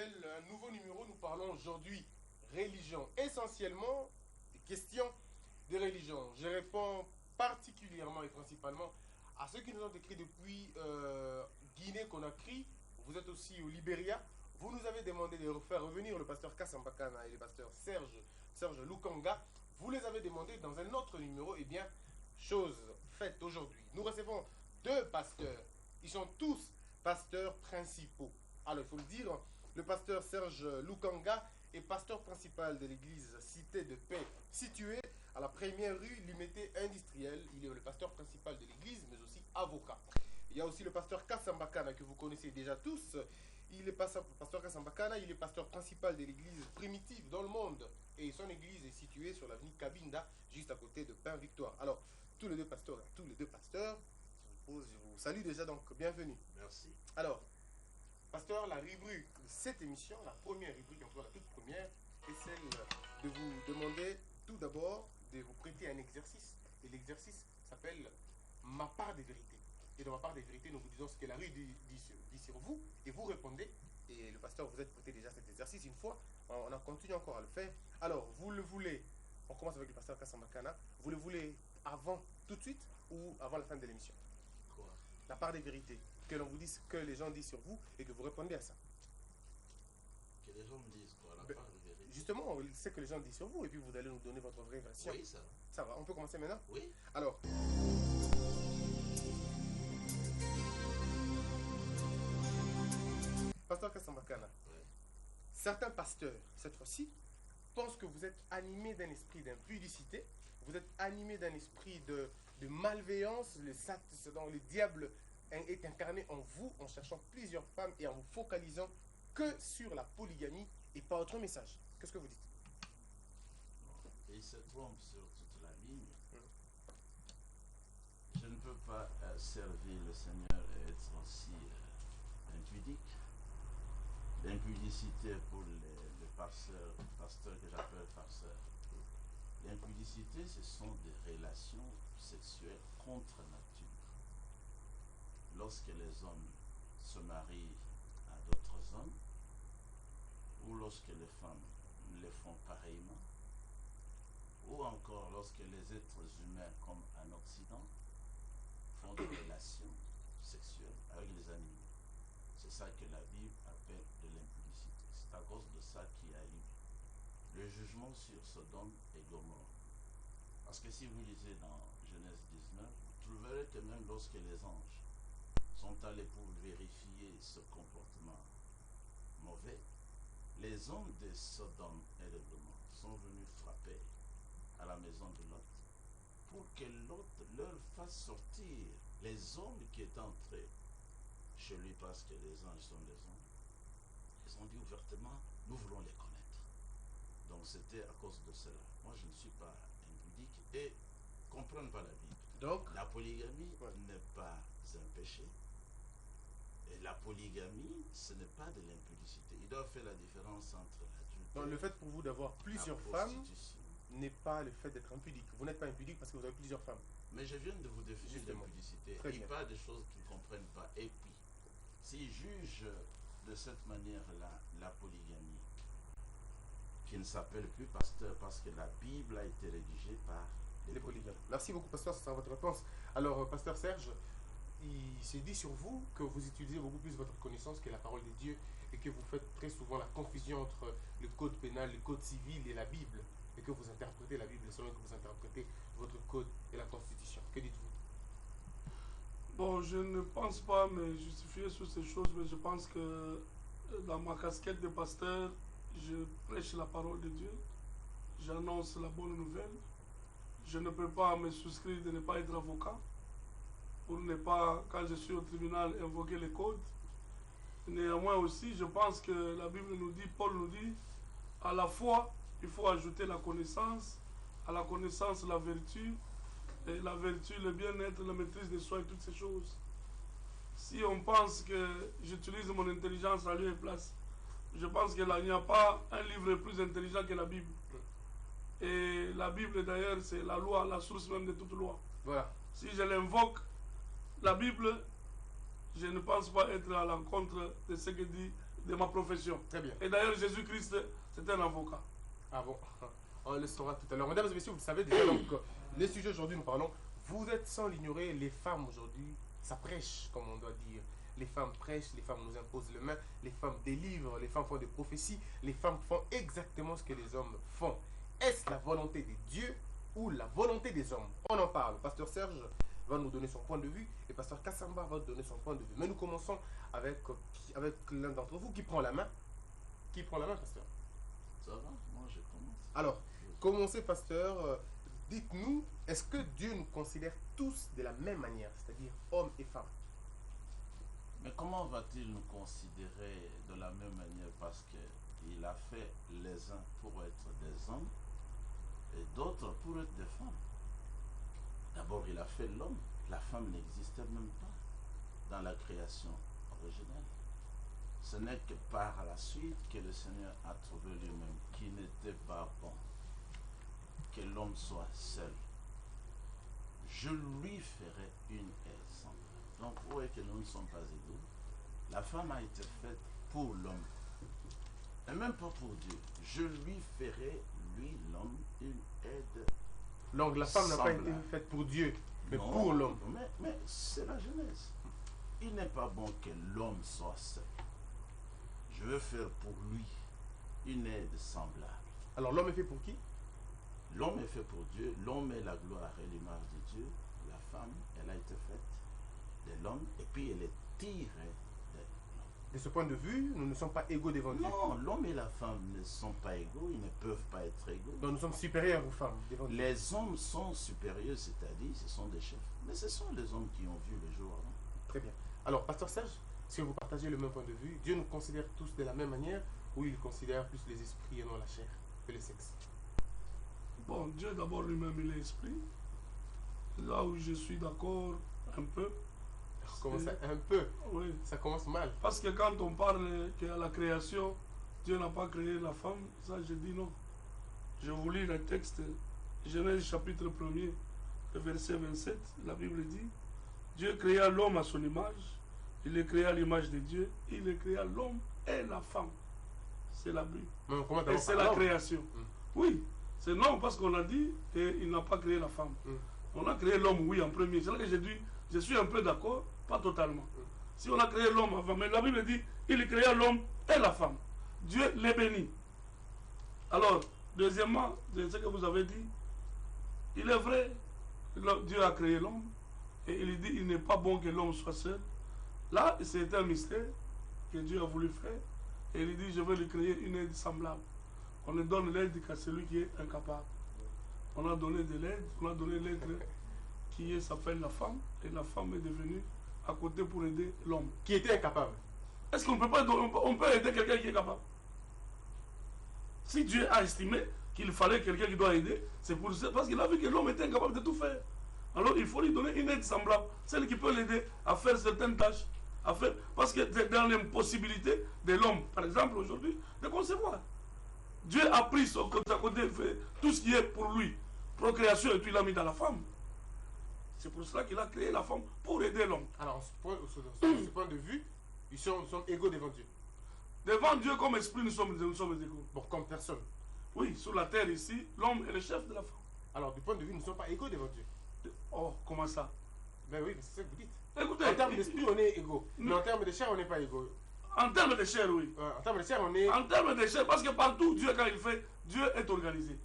nouvelle, un nouveau numéro. Nous parlons aujourd'hui religion. Essentiellement, des questions de religion. Je réponds particulièrement et principalement à ceux qui nous ont écrit depuis Guinée-Conakry. Vous êtes aussi au Libéria. Vous nous avez demandé de faire revenir le pasteur Kassambakana et le pasteur Serge Lukanga. Vous les avez demandé dans un autre numéro. Eh bien, chose faite aujourd'hui. Nous recevons deux pasteurs. Ils sont tous pasteurs principaux. Alors, il faut le dire, le pasteur Serge Lukanga est pasteur principal de l'église Cité de Paix, située à la première rue Limité Industrielle. Il est le pasteur principal de l'église, mais aussi avocat. Il y a aussi le pasteur Kassambakana, que vous connaissez déjà tous. Il est pasteur Kassambakana, il est pasteur principal de l'église primitive dans le monde. Et son église est située sur l'avenue Kabinda, juste à côté de Pain Victoire. Alors, tous les deux pasteurs, je vous salue déjà, donc bienvenue. Merci. Alors, pasteur, la rubrique de cette émission, la première rubrique, encore la toute première, est celle de vous demander tout d'abord de vous prêter un exercice. Et l'exercice s'appelle Ma part des vérités. Et dans Ma part des vérités, nous vous disons ce que la rue dit sur vous, et vous répondez. Et le pasteur vous êtes prêté déjà cet exercice une fois, on a continué encore à le faire. Alors, vous le voulez, on commence avec le pasteur Kassambakana, vous le voulez avant, tout de suite, ou avant la fin de l'émission? Quoi? La part des vérités, que l'on vous dise, que les gens disent sur vous, et que vous répondez à ça. Que les gens me disent quoi, la part des vérités? Justement, c'est que les gens disent sur vous, et puis vous allez nous donner votre vraie version. Oui, ça va. Ça va, on peut commencer maintenant? Oui. Alors, pasteur Kassambakana, Ouais. certains pasteurs, cette fois-ci, pensent que vous êtes animé d'un esprit d'impudicité, vous êtes animé d'un esprit de malveillance, le diable est incarné en vous en cherchant plusieurs femmes et en vous focalisant que sur la polygamie et pas autre message. Qu'est-ce que vous dites? Et il se trompe sur toute la ligne. Je ne peux pas servir le Seigneur et être aussi impudique. L'impudicité pour les pasteurs que j'appelle farceurs. L'impudicité, ce sont des relations sexuelles contre nature. Lorsque les hommes se marient à d'autres hommes, ou lorsque les femmes le font pareillement, ou encore lorsque les êtres humains, comme en Occident, font des relations sexuelles avec les animaux. C'est ça que la Bible appelle de l'impudicité. C'est à cause de ça qu'il y a eu le jugement sur Sodome et Gomorrhe. Parce que si vous lisez dans Genèse 19, vous trouverez que même lorsque les anges sont allés pour vérifier ce comportement mauvais, les hommes de Sodome et de Gomorrhe sont venus frapper à la maison de Lot pour que Lot leur fasse sortir les hommes qui étaient entrés chez lui parce que les anges sont des hommes. Ils ont dit ouvertement, nous voulons les connaître. Donc c'était à cause de cela. Moi je ne suis pas impudique et comprendre pas la Bible. Donc, la polygamie n'est pas un péché. Et la polygamie, ce n'est pas de l'impudicité. Il doit faire la différence entre l'adultère. donc le fait pour vous d'avoir plusieurs femmes n'est pas le fait d'être impudique. Vous n'êtes pas impudique parce que vous avez plusieurs femmes. Mais je viens de vous définir l'impudicité. Il parle de choses qu'ils ne comprennent pas. Et puis, s'ils jugent de cette manière-là la polygamie, qui ne s'appelle plus pasteur parce que la Bible a été rédigée par les polygames. Merci beaucoup, pasteur, c'est votre réponse. Alors, pasteur Serge, il s'est dit sur vous que vous utilisez beaucoup plus votre connaissance que la parole de Dieu et que vous faites très souvent la confusion entre le code pénal, le code civil et la Bible, et que vous interprétez la Bible selon que vous interprétez votre code et la Constitution. Que dites-vous? Bon, je ne pense pas me justifier sur ces choses, mais je pense que dans ma casquette de pasteur, je prêche la parole de Dieu, j'annonce la bonne nouvelle. Je ne peux pas me souscrire de ne pas être avocat, pour ne pas, quand je suis au tribunal, invoquer les codes. Néanmoins aussi, je pense que la Bible nous dit, Paul nous dit, à la foi, il faut ajouter la connaissance, à la connaissance, la vertu, et la vertu, le bien-être, la maîtrise de soi et toutes ces choses. Si on pense que j'utilise mon intelligence à lieu et place, je pense qu'il n'y a pas un livre plus intelligent que la Bible. Et la Bible, d'ailleurs, c'est la loi, la source même de toute loi. Voilà. Si je l'invoque, la Bible, je ne pense pas être à l'encontre de ce que dit de ma profession. Très bien. Et d'ailleurs, Jésus-Christ, c'est un avocat. Ah bon, on le saura tout à l'heure. Mesdames et messieurs, vous le savez déjà, donc, les sujets aujourd'hui, nous parlons. Vous êtes sans l'ignorer, les femmes aujourd'hui, ça prêche, comme on doit dire. Les femmes prêchent, les femmes nous imposent le main, les femmes délivrent, les femmes font des prophéties, les femmes font exactement ce que les hommes font. Est-ce la volonté de Dieu ou la volonté des hommes? On en parle. Pasteur Serge va nous donner son point de vue et Pasteur Kassamba va nous donner son point de vue. Mais nous commençons avec l'un d'entre vous qui prend la main. Qui prend la main, Pasteur? Ça va, moi je commence. Alors, commencez, Pasteur. Dites-nous, est-ce que Dieu nous considère tous de la même manière, c'est-à-dire hommes et femmes? Mais comment va-t-il nous considérer de la même manière? Parce qu'il a fait les uns pour être des hommes et d'autres pour être des femmes. D'abord, il a fait l'homme. La femme n'existait même pas dans la création originelle. Ce n'est que par la suite que le Seigneur a trouvé lui-même qu'il n'était pas bon que l'homme soit seul. Je lui ferai une aide semblable. Donc, vous voyez que nous ne sommes pas égaux. La femme a été faite pour l'homme. Et même pas pour Dieu. Je lui ferai, lui, l'homme, une aide. Donc la femme n'a pas été semblable. faite pour Dieu, mais Non, pour l'homme. Mais c'est la Genèse. Il n'est pas bon que l'homme soit seul. Je veux faire pour lui une aide semblable. Alors l'homme est fait pour qui? L'homme est fait pour Dieu. L'homme est la gloire et l'image de Dieu. La femme, elle a été faite de l'homme et puis elle est tirée de l'homme. De ce point de vue, nous ne sommes pas égaux devant Dieu. Non, l'homme et la femme ne sont pas égaux. Ils ne peuvent pas être égaux. Donc nous sommes supérieurs aux femmes devant Dieu. Les hommes sont supérieurs, c'est-à-dire ce sont des chefs. Mais ce sont les hommes qui ont vu le jour avant. Très bien. Alors, Pasteur Serge, est-ce que vous partagez le même point de vue? Dieu nous considère tous de la même manière ou il considère plus les esprits et non la chair que le sexe? Bon, Dieu d'abord lui-même, il est esprit. Là où je suis d'accord un peu. Comment ça? Un peu. Oui. Ça commence mal. Parce que quand on parle qu'à la création, Dieu n'a pas créé la femme, ça je dis non. Je vous lis le texte, Genèse chapitre 1er, le verset 27, la Bible dit, Dieu créa l'homme à son image, il le créa à l'image de Dieu, il le créa l'homme et la femme. C'est la Bible. Mais on commence Et d'abord c'est par la l'homme. création. Oui, c'est non parce qu'on a dit qu'il n'a pas créé la femme. On a créé l'homme, oui, en premier. C'est là que j'ai dit, je suis un peu d'accord, pas totalement. Si on a créé l'homme avant, mais la Bible dit, il créa l'homme et la femme. Dieu les bénit. Alors, deuxièmement, de ce que vous avez dit, il est vrai, Dieu a créé l'homme, et il dit, il n'est pas bon que l'homme soit seul. Là, c'est un mystère que Dieu a voulu faire, et il dit, je vais lui créer une aide semblable. On ne donne l'aide qu'à celui qui est incapable. On a donné de l'aide, on a donné l'aide qui s'appelle la femme, et la femme est devenue à côté pour aider l'homme. Qui était incapable. Est-ce qu'on peut pas on peut aider quelqu'un qui est capable? Si Dieu a estimé qu'il fallait quelqu'un qui doit aider, c'est pour ça, parce qu'il a vu que l'homme était incapable de tout faire. Alors il faut lui donner une aide semblable, celle qui peut l'aider à faire certaines tâches, parce que c'est dans l'impossibilité de l'homme, par exemple aujourd'hui, de concevoir. Dieu a pris son côté à côté, fait tout ce qui est pour lui, procréation, et puis il l'a mis dans la femme. C'est pour cela qu'il a créé la femme pour aider l'homme. Alors, sur ce point de vue, nous sommes égaux devant Dieu. Devant Dieu comme esprit, nous sommes égaux. Bon, comme personne. Oui, sur la terre ici, l'homme est le chef de la femme. Alors, du point de vue, nous ne sommes pas égaux devant Dieu. Oh, comment ça? Ben oui, c'est ça que vous dites. Écoutez, En termes d'esprit, on est égaux. Mais en termes de chair, on n'est pas égaux. en termes de chair, oui. En termes de chair, on est... En termes de chair, parce que partout, Dieu, quand il fait, Dieu est organisé.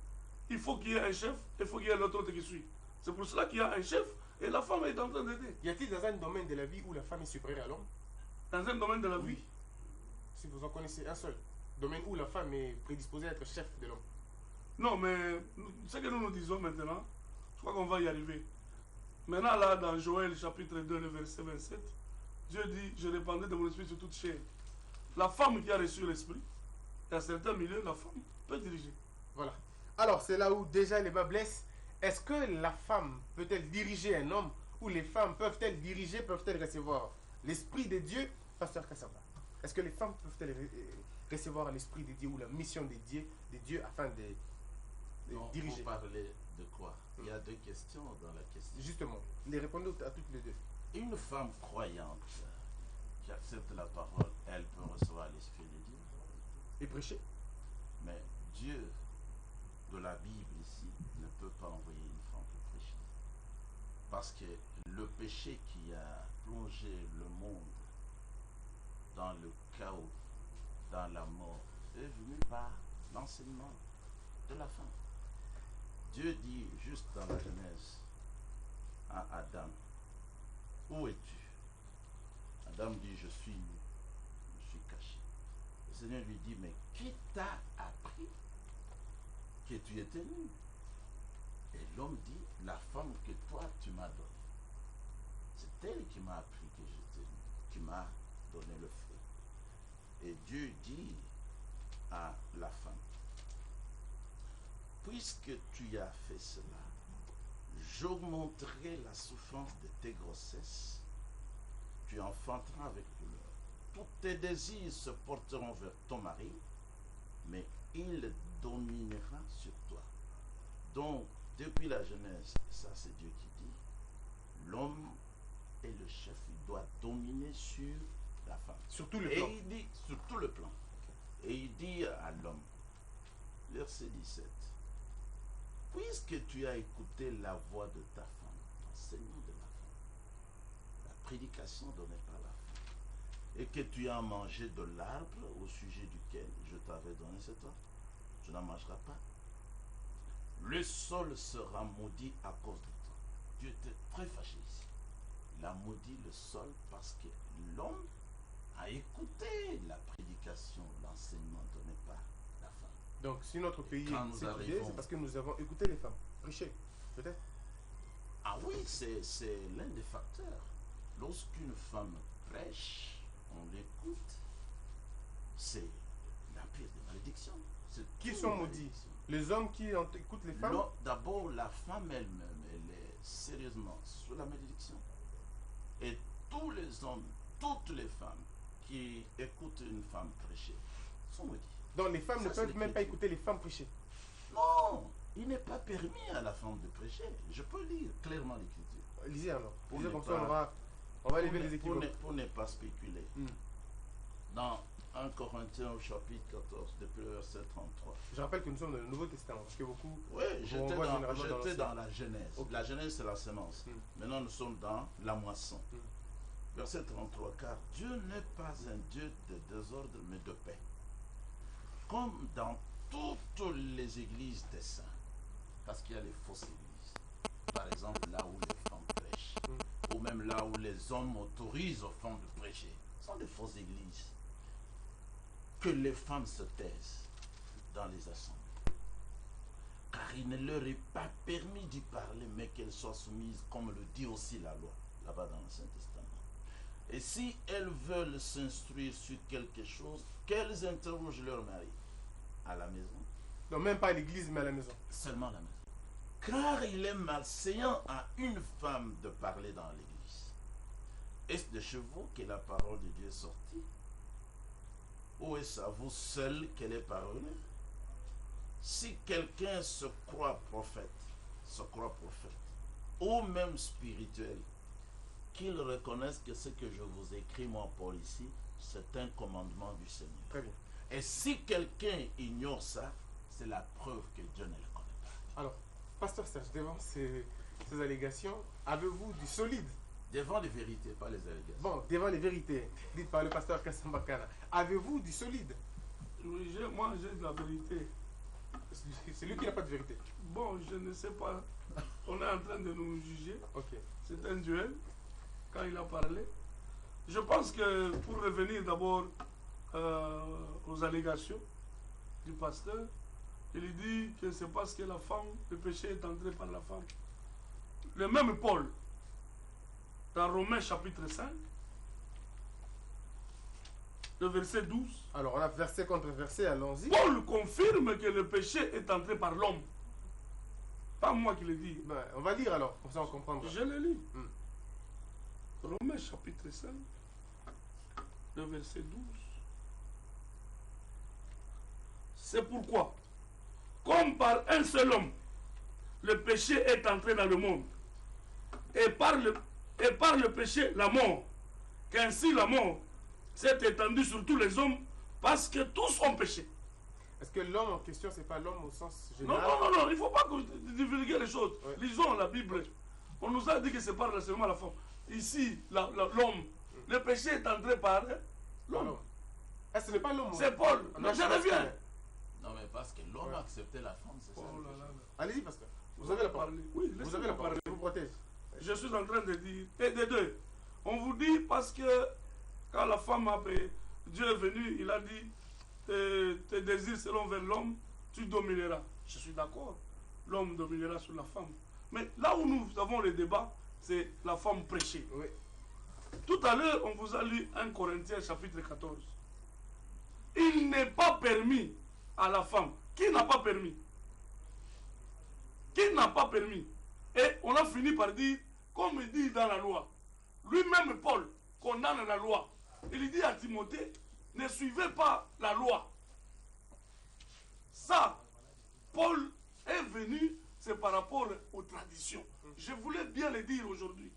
Il faut qu'il y ait un chef, il faut qu'il y ait l'autre qui suit. C'est pour cela qu'il y a un chef et la femme est en train d'aider. Y a-t-il dans un domaine de la vie où la femme est supérieure à l'homme? Dans un domaine de la vie. Si vous en connaissez un seul. Domaine où la femme est prédisposée à être chef de l'homme. Non, mais ce que nous disons maintenant, je crois qu'on va y arriver. Maintenant, là, dans Joël chapitre 2, le verset 27, Dieu dit, je répandrai de mon esprit sur toute chair. La femme qui a reçu l'esprit, dans certains milieux, la femme peut diriger. Voilà. Alors, c'est là où déjà les bas blessent. Est-ce que la femme peut-elle diriger un homme ou les femmes peuvent-elles diriger, peuvent-elles recevoir l'esprit de Dieu? Pasteur Kassamba, est-ce que les femmes peuvent-elles recevoir l'esprit de Dieu ou la mission de Dieu afin de Non, diriger? vous parlez de quoi? Il y a deux questions dans la question. Justement, les répondez à toutes les deux. Une femme croyante qui accepte la parole, elle peut recevoir l'esprit de Et prêcher. Mais Dieu de la Bible ici ne peut pas envoyer une femme pour prêcher. Parce que le péché qui a plongé le monde dans le chaos, dans la mort, est venu par l'enseignement de la femme. Dieu dit juste dans la Genèse à Adam, où es-tu? Adam dit, je suis nu, je suis caché. Le Seigneur lui dit, mais qui t'a appris que tu étais nu? Et l'homme dit, la femme que toi tu m'as donnée. C'est elle qui m'a appris que j'étais nu, qui m'a donné le fruit. Et Dieu dit à la femme, puisque tu as fait cela, j'augmenterai la souffrance de tes grossesses, tu enfanteras avec douleur. Tous tes désirs se porteront vers ton mari, mais il dominera sur toi. Donc, depuis la Genèse, ça c'est Dieu qui dit, l'homme est le chef, il doit dominer sur la femme. Sur tout le plan. Et il dit, sur tout le plan. Et il dit à l'homme, verset 17, puisque tu as écouté la voix de ta femme, l'enseignement de la femme, la prédication donnée par la femme, et que tu as mangé de l'arbre au sujet duquel je t'avais donné cet ordre, tu n'en mangeras pas. Le sol sera maudit à cause de toi. Dieu était très fâché ici. Il a maudit le sol parce que l'homme a écouté la prédication, l'enseignement donné par la femme. Donc, si notre pays Quand est nous séculier, arrivons- c'est parce que nous avons écouté les femmes. Prêcher, peut-être. Ah oui, c'est l'un des facteurs. Lorsqu'une femme prêche, on l'écoute, c'est la pire des malédictions. Qui Toutes sont les maudits? malédictions. Les hommes qui écoutent les femmes. Non, d'abord, la femme elle-même, elle est sérieusement sous la malédiction. Et tous les hommes, toutes les femmes qui écoutent une femme prêcher sont maudits. Donc, les femmes Ça, ne c'est peuvent même pas l'Écriture. écouter les femmes prêcher. Non, il n'est pas permis à la femme de prêcher. Je peux lire clairement l'Écriture. Lisez alors. Pour Lisez ne comme ça, pas- on va lever les Pour équivoques. pour ne pas spéculer. Hmm. Dans 1 Corinthiens au chapitre 14, depuis le verset 33. Je rappelle que nous sommes dans le Nouveau Testament, parce que beaucoup. Oui, j'étais renvoient généralement dans j'étais l'Ancien. dans la Genèse. Ok. La Genèse, c'est la semence. Maintenant, nous sommes dans la moisson. Hmm. Verset 33, car Dieu n'est pas un Dieu de désordre, mais de paix. Comme dans toutes les églises des saints. Parce qu'il y a les fausses églises. Par exemple, là où les femmes prêchent. Ou même là où les hommes autorisent aux femmes de prêcher. Ce sont des fausses églises. Que les femmes se taisent dans les assemblées. Car il ne leur est pas permis d'y parler, mais qu'elles soient soumises, comme le dit aussi la loi, là-bas dans l'Ancien Testament. Et si elles veulent s'instruire sur quelque chose, qu'elles interrogent leur mari à la maison, Non, même pas à l'église, mais à la maison. seulement à la maison. Car il est malséant à une femme de parler dans l'église. Est-ce de chez vous que la parole de Dieu est sortie? Ou est-ce à vous seul qu'elle est parvenue? Si quelqu'un se croit prophète, ou même spirituel, qu'il reconnaisse que ce que je vous écris, moi, Paul, ici, c'est un commandement du Seigneur. Très bien. Et si quelqu'un ignore ça, c'est la preuve que Dieu ne le connaît pas. Alors, Pasteur Serge, devant ces allégations, avez-vous du solide? Devant les vérités, pas les allégations. Bon, devant les vérités, dites par le pasteur Kassambakara, avez-vous du solide? Oui, moi j'ai de la vérité. C'est lui qui n'a pas de vérité. Bon, je ne sais pas. On est en train de nous juger. Ok. C'est un duel. Quand il a parlé. Je pense que pour revenir d'abord aux allégations du pasteur, il dit que c'est parce que la femme, le péché est entré par la femme. Le même Paul, dans Romains chapitre 5, le verset 12, Alors, on a verset contre verset, allons-y. Paul confirme que le péché est entré par l'homme. Pas moi qui le dis. Ben, on va lire alors, comme ça on comprendra. Je le lis. Hmm. Romains chapitre 5, le verset 12. C'est pourquoi, comme par un seul homme, le péché est entré dans le monde, et par le péché, la mort, qu'ainsi la mort s'est étendue sur tous les hommes Parce que tous ont péché. Est-ce que l'homme en question, c'est pas l'homme au sens Non, général? il ne faut pas divulguer les choses. Ouais. Lisons la Bible. On nous a dit que c'est par seulement la femme. Ici, l'homme, le péché est entré par l'homme. Ah, ce n'est pas l'homme. C'est Paul. Non, je reviens. Non, mais parce que l'homme a accepté la femme, c'est ça. Oh là là. Allez-y, pasteur. Vous avez la parole. Oui, Vous avez la parole. Je vous protège. Je suis en train de dire, et des deux, on vous dit parce que quand la femme a payé, Dieu est venu, il a dit, tes désirs seront vers l'homme, tu domineras. Je suis d'accord, l'homme dominera sur la femme. Mais là où nous avons le débat, c'est la femme prêchée. Oui. Tout à l'heure, on vous a lu 1 Corinthiens chapitre 14. Il n'est pas permis à la femme. Qui n'a pas permis? Qui n'a pas permis? Et on a fini par dire, comme il dit dans la loi, lui-même Paul condamne la loi. Il dit à Timothée, ne suivez pas la loi. Ça, Paul est venu, c'est par rapport aux traditions. Je voulais bien le dire aujourd'hui.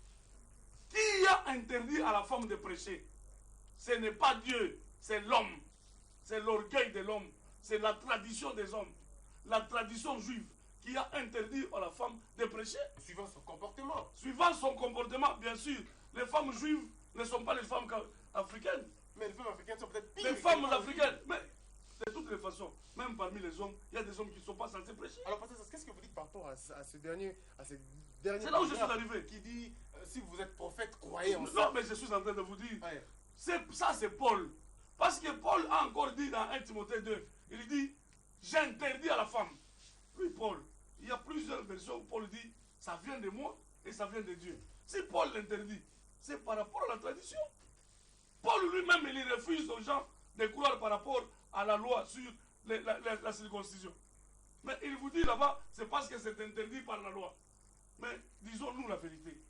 Qui a interdit à la femme de prêcher? Ce n'est pas Dieu, c'est l'homme. C'est l'orgueil de l'homme. C'est la tradition des hommes. La tradition juive qui a interdit à la femme de prêcher. Suivant son comportement. Suivant son comportement, bien sûr. Les femmes juives ne sont pas les femmes africaines. Mais les femmes africaines sont peut-être pires. Les femmes africaines, mais de toutes les façons, même parmi les hommes, il y a des hommes qui ne sont pas censés prêcher. Alors, pasteur, qu'est-ce que vous dites par rapport à ce dernier C'est là où je suis arrivé. Qui dit, si vous êtes prophète, croyez en ça. Non, mais je suis en train de vous dire, Ouais. ça c'est Paul. Parce que Paul a encore dit dans 1 Timothée 2, il dit, j'interdis à la femme. Lui, Paul, il y a plusieurs versions où Paul dit, ça vient de moi et ça vient de Dieu. Si Paul l'interdit, c'est par rapport à la tradition. Paul lui-même, il refuse aux gens de croire par rapport à la loi sur la circoncision. Mais il vous dit là-bas, c'est parce que c'est interdit par la loi. Mais disons-nous la vérité.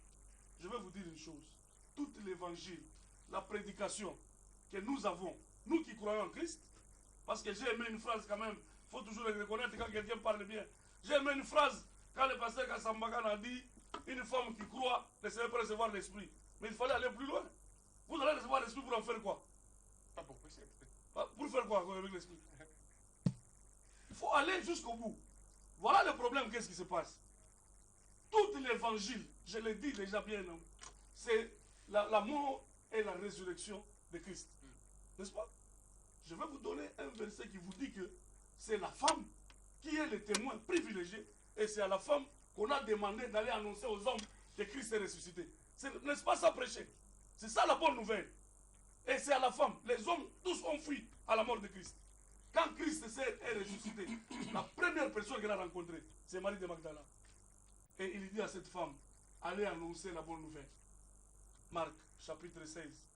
Je vais vous dire une chose. Tout l'évangile, la prédication que nous avons, nous qui croyons en Christ, parce que j'ai aimé une phrase quand même, il faut toujours le reconnaître quand quelqu'un parle bien. J'ai aimé une phrase quand le pasteur Kassambagan a dit, une femme qui croit ne savait pas recevoir l'esprit. Mais il fallait aller plus loin. Vous allez recevoir l'esprit pour en faire quoi? Pas pour prêcher. Pour faire quoi avec l'esprit? Il faut aller jusqu'au bout. Voilà le problème, qu'est-ce qui se passe? Tout l'évangile, je l'ai dit déjà bien, c'est la mort et la résurrection de Christ. N'est-ce pas? Je vais vous donner un verset qui vous dit que c'est la femme qui est le témoin privilégié et c'est à la femme qu'on a demandé d'aller annoncer aux hommes que Christ est ressuscité. N'est-ce pas ça prêcher? C'est ça la bonne nouvelle. Et c'est à la femme. Les hommes, tous ont fui à la mort de Christ. Quand Christ est ressuscité, la première personne qu'il a rencontrée, c'est Marie de Magdala. Et il dit à cette femme, allez annoncer la bonne nouvelle. Marc, chapitre 16,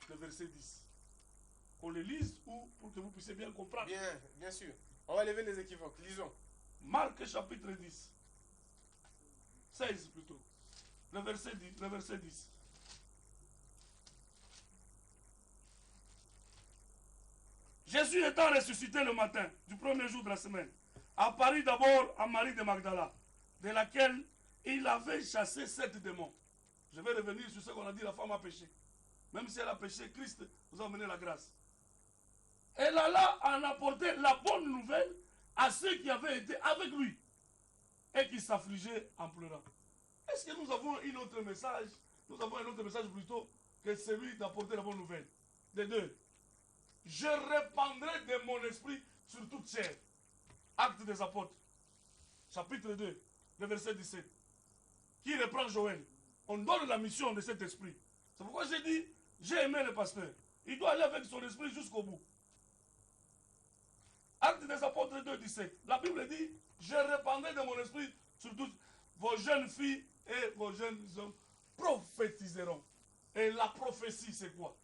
le verset 10. Qu'on le lise ou pour que vous puissiez bien comprendre. Bien sûr. On va lever les équivoques. Lisons. Marc, chapitre 10. 16 plutôt. Le verset 10. Jésus étant ressuscité le matin du premier jour de la semaine, apparut d'abord à Marie de Magdala, de laquelle il avait chassé 7 démons. Je vais revenir sur ce qu'on a dit, la femme a péché. Même si elle a péché, Christ nous a amené la grâce. Elle alla en apporter la bonne nouvelle à ceux qui avaient été avec lui et qui s'affligeaient en pleurant. Est-ce que nous avons un autre message? Nous avons un autre message plutôt que celui d'apporter la bonne nouvelle. Les deux. Je répandrai de mon esprit sur toute chair. Acte des apôtres, chapitre 2, le verset 17. Qui reprend Joël? On donne la mission de cet esprit. C'est pourquoi j'ai dit, j'ai aimé le pasteur. Il doit aller avec son esprit jusqu'au bout. Acte des apôtres 2, 17. La Bible dit, je répandrai de mon esprit sur toutes vos jeunes filles et vos jeunes hommes prophétiseront. Et la prophétie, c'est quoi?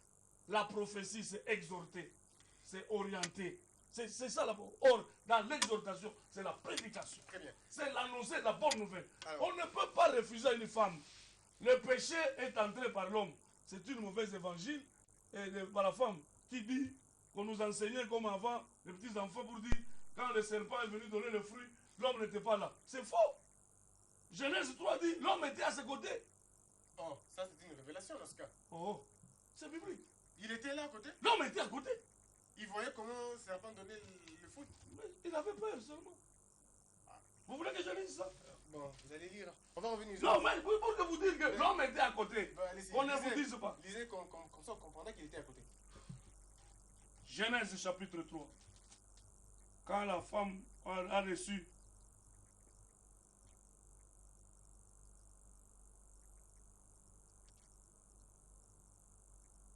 La prophétie, c'est exhorter, c'est orienter. C'est ça la prophétie. Or, dans l'exhortation, c'est la prédication. Très bien. C'est l'annoncer la bonne nouvelle. Alors. On ne peut pas refuser une femme. Le péché est entré par l'homme. C'est une mauvaise évangile par la femme qui dit qu'on nous enseignait comme avant, les petits enfants, pour dire quand le serpent est venu donner le fruit, l'homme n'était pas là. C'est faux. Genèse 3 dit l'homme était à ses côtés. Oh, ça c'est une révélation dans ce cas. Oh, c'est biblique. Il était là à côté. L'homme était à côté. Il voyait comment serpent donnait le foot. Mais il avait peur seulement. Vous voulez que je lise ça? Bon, vous allez lire. On va revenir. Non, mais pour que vous dites que l'homme était à côté. Bah, allez-y, Qu'on ne lisez. vous dise pas. Lisez comme ça, on comprendra qu'il était à côté. Genèse chapitre 3. Quand la femme a reçu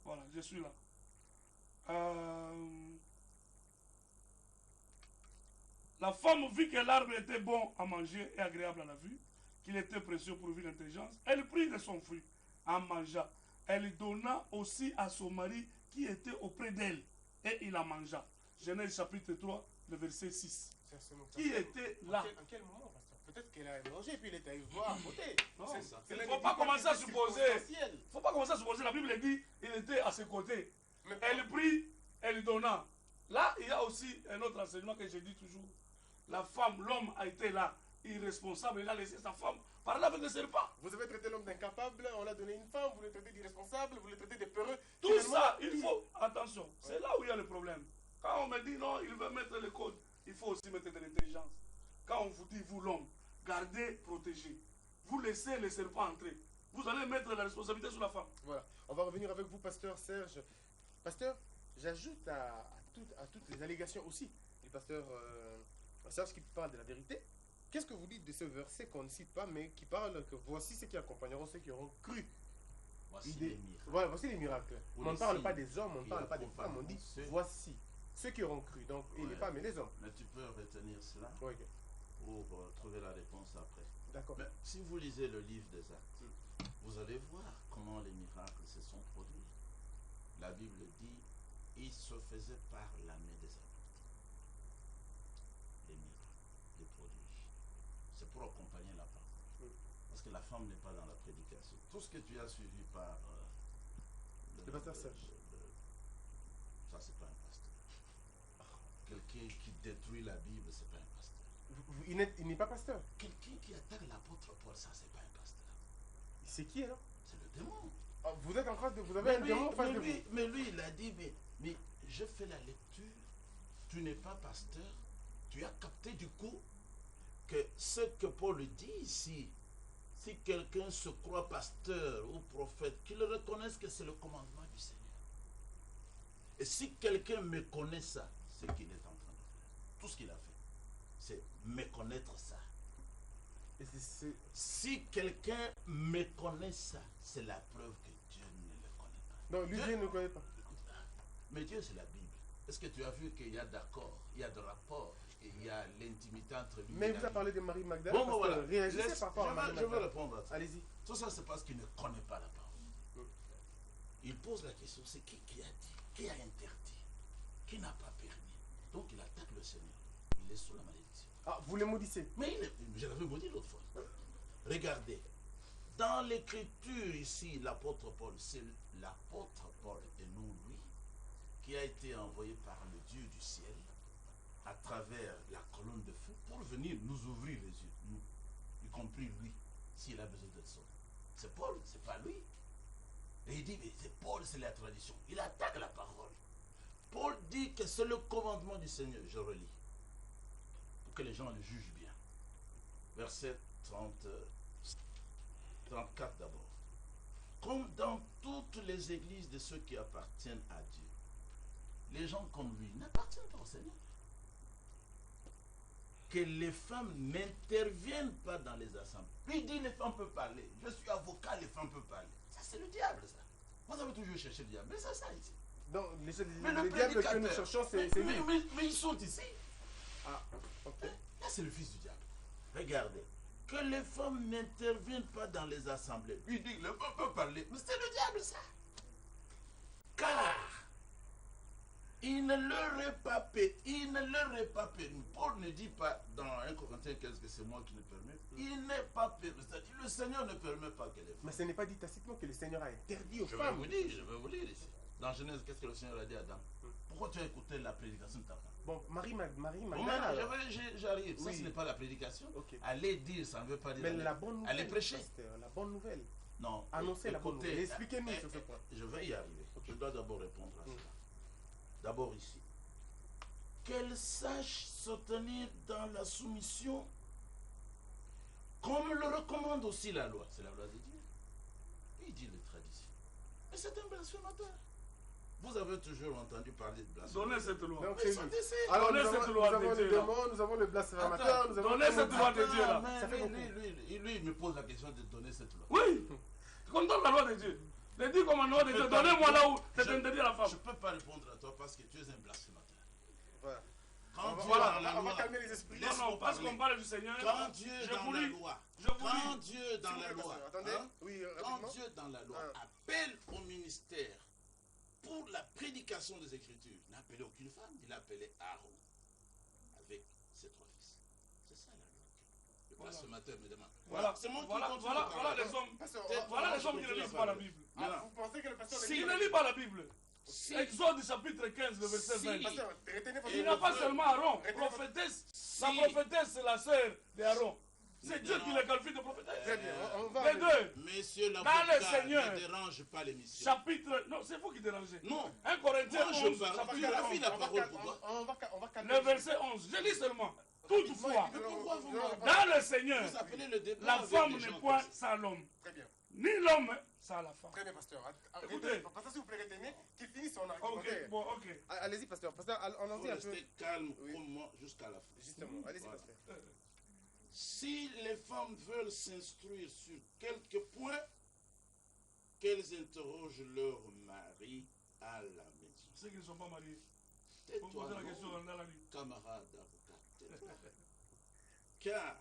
voilà, je suis là. La femme vit que l'arbre était bon à manger et agréable à la vue, qu'il était précieux pour vivre l'intelligence. Elle prit de son fruit, en mangea. Elle donna aussi à son mari qui était auprès d'elle, et il la mangea. Genèse chapitre 3, le verset 6. Qui était là? En quel moment, pasteur? Peut-être qu'elle a mangé, puis elle est allée voir à côté. Non, C'est il là ne faut qu'il pas dit commencer à c'est supposer. circonstanciel. Il ne faut pas commencer à supposer. La Bible dit il était à ses côtés. Mais Elle prit, elle donna. Là, il y a aussi un autre enseignement que je dis toujours. La femme, l'homme a été là, irresponsable. Il a laissé sa femme parler avec le serpent. vous avez traité l'homme d'incapable, on l'a donné une femme, vous le traitez d'irresponsable, vous le traitez de peureux. Tout Finalement, ça, il faut. Attention, c'est là où il y a le problème. Quand on me dit non, il veut mettre le code, il faut aussi mettre de l'intelligence. Quand on vous dit, vous l'homme, gardez, protégez. Vous laissez le serpent entrer. Vous allez mettre la responsabilité sur la femme. Voilà. On va revenir avec vous, pasteur Serge. Pasteur, j'ajoute à toutes les allégations aussi du pasteur Serge qui parle de la vérité. Qu'est-ce que vous dites de ce verset qu'on ne cite pas, mais qui parle que voici ceux qui accompagneront ceux qui auront cru. Voici les miracles. Voilà, voici les miracles. Ou On ne les parle signes pas des hommes, on ne qui parle pas des femmes, on dit accompagneront ceux- voici ceux qui auront cru. Donc, et les Ouais. femmes et les hommes. Mais tu peux retenir cela Oui, pour trouver la réponse après. d'accord. Mais si vous lisez le livre des Actes, vous allez voir comment les miracles se sont produits. La Bible dit, il se faisait par la main des apôtres. Les miracles, les prodiges. C'est pour accompagner la parole. Parce que la femme n'est pas dans la prédication. Tout ce que tu as suivi par Le pasteur Serge. ça, c'est pas un pasteur. Quelqu'un qui détruit la Bible, c'est pas un pasteur. Il n'est pas pasteur. Quelqu'un qui attaque l'apôtre Paul, ça, c'est pas un pasteur. C'est qui alors? C'est le démon. Ah, vous êtes en face de vous avez un démon en face de vous. Mais lui, il a dit, mais je fais la lecture, tu n'es pas pasteur, tu as capté du coup que ce que Paul dit ici, si quelqu'un se croit pasteur ou prophète, qu'il reconnaisse que c'est le commandement du Seigneur. Et si quelqu'un méconnaît ça, c'est qu'il est en train de faire. Tout ce qu'il a fait, c'est méconnaître ça. Et c'est- Si quelqu'un méconnaît ça, c'est la preuve que Dieu ne le connaît pas. Non, lui, Dieu ne connaît pas. Mais Dieu, c'est la Bible. Est-ce que tu as vu qu'il y a d'accord, il y a de rapport, et il y a l'intimité entre lui Mais et il vous la a parlé Bible. de Marie Magdalene. Bon, Parce voilà. que réagissez Laisse- par rapport à Marie je veux Magdalene. répondre à ça. Allez-y. Tout ça, c'est parce qu'il ne connaît pas la parole. Il pose la question, c'est qui a dit, qui a interdit, qui n'a pas permis. Donc il attaque le Seigneur. Il est sous la malédiction. Ah, vous les maudissez. Mais je l'avais maudit l'autre fois. Regardez, dans l'écriture ici, l'apôtre Paul, c'est l'apôtre Paul et non lui, qui a été envoyé par le Dieu du ciel à travers la colonne de feu pour venir nous ouvrir les yeux, nous, y compris lui, s'il a besoin d'être sauvé. C'est Paul, c'est pas lui. Et il dit, mais c'est Paul, c'est la tradition. Il attaque la parole. Paul dit que c'est le commandement du Seigneur. Je relis. Pour que les gens le jugent bien. Verset 34 d'abord. Comme dans toutes les églises de ceux qui appartiennent à Dieu, les gens comme lui n'appartiennent pas au Seigneur. Que les femmes n'interviennent pas dans les assemblées. Lui dit les femmes peuvent parler. Je suis avocat, les femmes peuvent parler. Ça, c'est le diable, ça. Vous avez toujours cherché le diable. Mais c'est ça ici. Donc, les Mais le diables que nous prédicateur, cherchons, c'est mais, lui. mais ils sont ici. Ah, ok. Là, c'est le fils du diable. Regardez. Que les femmes n'interviennent pas dans les assemblées. Lui dit, les femmes peuvent parler. Mais c'est le diable, ça. Car il ne leur est pas permis. Il ne leur est pas permis. Paul ne dit pas dans 1 Corinthiens 15 que c'est moi qui le permets. Il n'est pas permis. C'est-à-dire, le Seigneur ne permet pas que les femmes. Mais ce n'est pas dit tacitement que le Seigneur a interdit aux Je vais femmes. vous dire, ici. Dans Genèse, qu'est-ce que le Seigneur a dit à Adam? Pourquoi tu as écouté la prédication de ta femme? Bon, Marie Bon, Magdalene. maintenant, j'arrive. Ça, Oui. ce n'est pas la prédication. Ok. Aller dire, ça ne veut pas dire. Mais aller, la bonne nouvelle, aller prêcher. pasteur, la bonne nouvelle. Non. Annoncez la bonne écoutez, nouvelle. Expliquez-nous sur ce point. Je vais y arriver. Ok. Je dois d'abord répondre à Mm. cela. D'abord ici. qu'elle sache se tenir dans la soumission, comme le recommande aussi la loi. C'est la loi de Dieu. Il dit les traditions. Mais c'est un blasphémateur. Vous avez toujours entendu parler de blasphémateur. Donnez cette loi. Donc, Mais ils sont décès. alors, Donnez cette loi de Dieu, là. nous avons le blasphémateur, nous avons Donnez cette loi de Dieu là. Mais Ça fait lui, il me pose la question de donner cette loi. Oui. Qu'on donne la loi de Dieu. Les 10 commandements de Dieu. Donnez-moi là où c'est interdit à la femme. Je ne peux pas répondre à toi parce que tu es un blasphémateur. Voilà. Quand Dieu Voilà, dans la On va loi, calmer les esprits. Non, parce qu'on parle du Seigneur. quand Dieu Je dans vous la lis. loi, Je vous quand lis. Dieu dans S'il vous la plaît, loi, pasteur, attendez. hein, Oui, quand rapidement. Dieu dans la loi Hein. appelle au ministère pour la prédication des Écritures, il n'a appelé aucune femme, il a appelé Aaron avec ses 3 fils. C'est ça la loi. Le Voilà. blasphémateur me demande. Voilà, c'est moi qui voilà, continue voilà, à voilà parler. les hommes. Pasteur, Voilà les hommes qui ne lisent pas la Bible. Ah, vous pensez que le pasteur S'il ne lit pas la Bible, Si- Exode chapitre 15, le verset Si- 20. Pasteur, retenez votre Il n'a pas seulement Aaron, Retenez- prophétesse. Si- La prophétesse, c'est la sœur d'Aaron. C'est Dieu Non. qui les qualifie de prophétesse. Très bien, on va. Les deux. Messieurs Dans l'avocat, le Seigneur. ne dérange pas l'émission. Chapitre. Non, c'est vous qui dérangez. Non. 1 Corinthiens Moi, je 11, parle. chapitre Tu as vu 11. la parole pour moi. On va calmer. Le verset 11. Je lis seulement. Toutefois, Mais pourquoi vous m'en- dans le Seigneur, Vous appelez le débat la avec femme les n'est gens point comme ça. sans l'homme, Très bien. ni l'homme sans la femme. Très bien, pasteur. Écoutez. Pasteur, s'il vous plaît, retenez qu'il finisse son Ok, argumentaire. bon, ok. Allez-y, pasteur. Pasteur, on en Il dit faut un peu. rester calme Oui. comme moi jusqu'à la fin. Justement, allez-y, Voilà. pasteur. Si les femmes veulent s'instruire sur quelques points, qu'elles interrogent leur mari à la maison. Ceux qui ne sont pas mariés, vous Tais-toi, posez la non, question dans la nuit. camarade avocat. Tais-toi. Car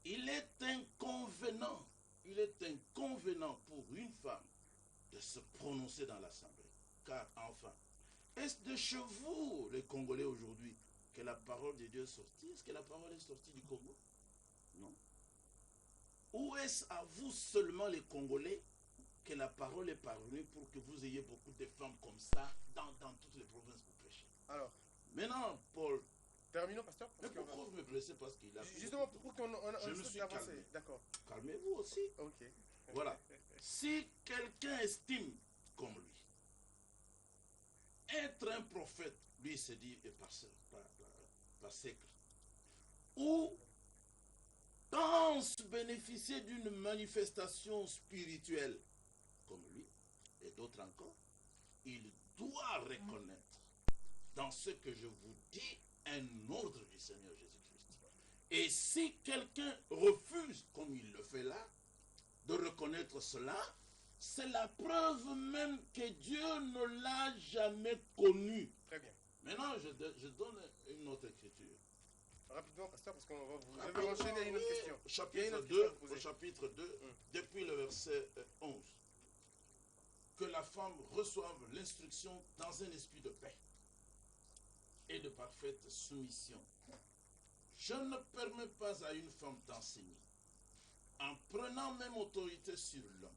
il est inconvénient pour une femme de se prononcer dans l'assemblée. Car enfin, est-ce de chez vous, les Congolais aujourd'hui, que la parole de Dieu est sortie? Est-ce que la parole est sortie du Congo? Non. Ou est-ce à vous seulement, les Congolais, que la parole est parvenue pour que vous ayez beaucoup de femmes comme ça dans toutes les provinces pour prêcher? Alors, Maintenant, Paul, terminons, pasteur. mais Parce qu'on va- pourquoi vous me blessez? Parce qu'il a... Justement, pour qu'on Je me saute suis d'avancer. calmé. D'accord. Calmez-vous aussi. Ok. Voilà. Si quelqu'un estime comme lui, être un prophète, lui se dit par siècle, ou pense bénéficier d'une manifestation spirituelle comme lui, et d'autres encore, il doit reconnaître dans ce que je vous dis un ordre du Seigneur Jésus-Christ. Et si quelqu'un refuse, comme il le fait là, de reconnaître cela, c'est la preuve même que Dieu ne l'a jamais connu. Très bien. Maintenant, je donne une autre écriture. Rapidement, pasteur, parce qu'on va vous. Je vais enchaîner à une autre question. Au Il y a une chapitre autre 2, question à vous au poser. chapitre 2, depuis le verset 11. Que la femme reçoive l'instruction dans un esprit de paix et de parfaite soumission. Je ne permets pas à une femme d'enseigner, en prenant même autorité sur l'homme,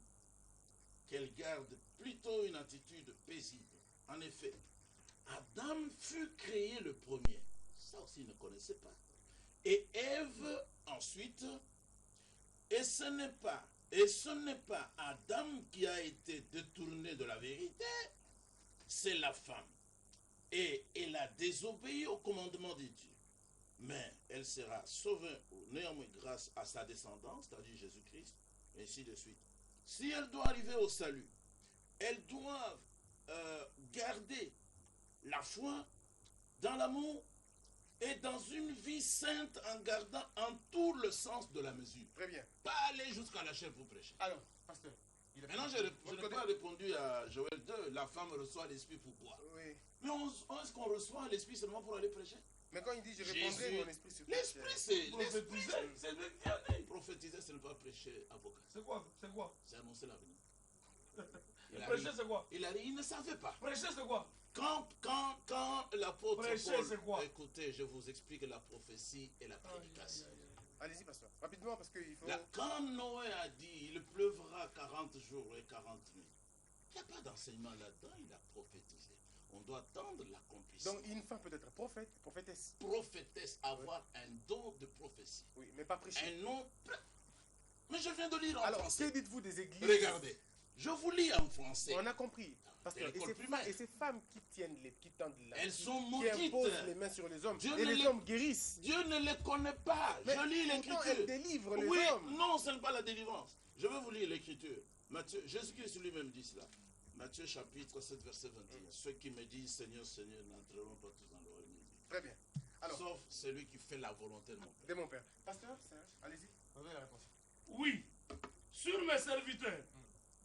qu'elle garde plutôt une attitude paisible. En effet, Adam fut créé le premier. Ça aussi, il ne connaissait pas. Et Ève ensuite. Et ce n'est pas Adam qui a été détourné de la vérité, c'est la femme. Et elle a désobéi au commandement de Dieu. Mais elle sera sauvée néanmoins grâce à sa descendance, c'est-à-dire Jésus-Christ, et ainsi de suite. Si elle doit arriver au salut, elle doit garder la foi dans l'amour et dans une vie sainte en gardant en tout le sens de la mesure. Très bien. Pas aller jusqu'à la chair pour prêcher. Alors, pasteur. Il a Maintenant, fini. je n'ai pas répondu à Joël 2, la femme reçoit l'esprit pour boire. Oui. Mais est-ce qu'on reçoit l'esprit seulement pour aller prêcher? Mais quand il dit je Jésus. répondrai mon esprit sur L'esprit, c'est Prophétiser, c'est le dernier. Prophétiser, ce n'est pas prêcher avocat. c'est quoi? C'est quoi? C'est annoncer l'avenir. Prêcher, c'est quoi? Il ne savait pas. Prêcher, c'est quoi? Quand l'apôtre Prêcher, Paul, c'est quoi? écoutez, je vous explique la prophétie et la prédication. Allez-y, pasteur. Rapidement, parce qu'il faut. Là, quand Noé a dit il pleuvra 40 jours et 40 nuits, il n'y a pas d'enseignement là-dedans, il a prophétisé. On doit attendre l'accomplissement. Donc, une femme peut être prophète, prophétesse. Prophétesse, avoir un don de prophétie. Oui, mais pas prêcher. Un nom. Mais je viens de lire en Alors, français. que dites-vous des églises Regardez. Je vous lis en français. On a compris. Pasteur, l'école primaire. et ces femmes qui tiennent qui tendent la Elles sont qui maudites. imposent les mains sur les hommes, Dieu et ne les les- hommes guérissent. Dieu ne les connaît pas. Mais Je lis pourtant, l'écriture. elles délivrent les Oui, hommes. non, ce n'est pas la délivrance. Je vais vous lire l'écriture. Matthieu, Jésus-Christ lui-même dit cela. Matthieu chapitre 7, verset 21. Ceux qui me disent Seigneur, Seigneur, n'entreront pas tous dans le royaume de Dieu. Très bien. Alors, Sauf celui qui fait la volonté de mon Père. de mon père. Pasteur, Serge, allez-y. Vous avez la réponse. Oui, sur mes serviteurs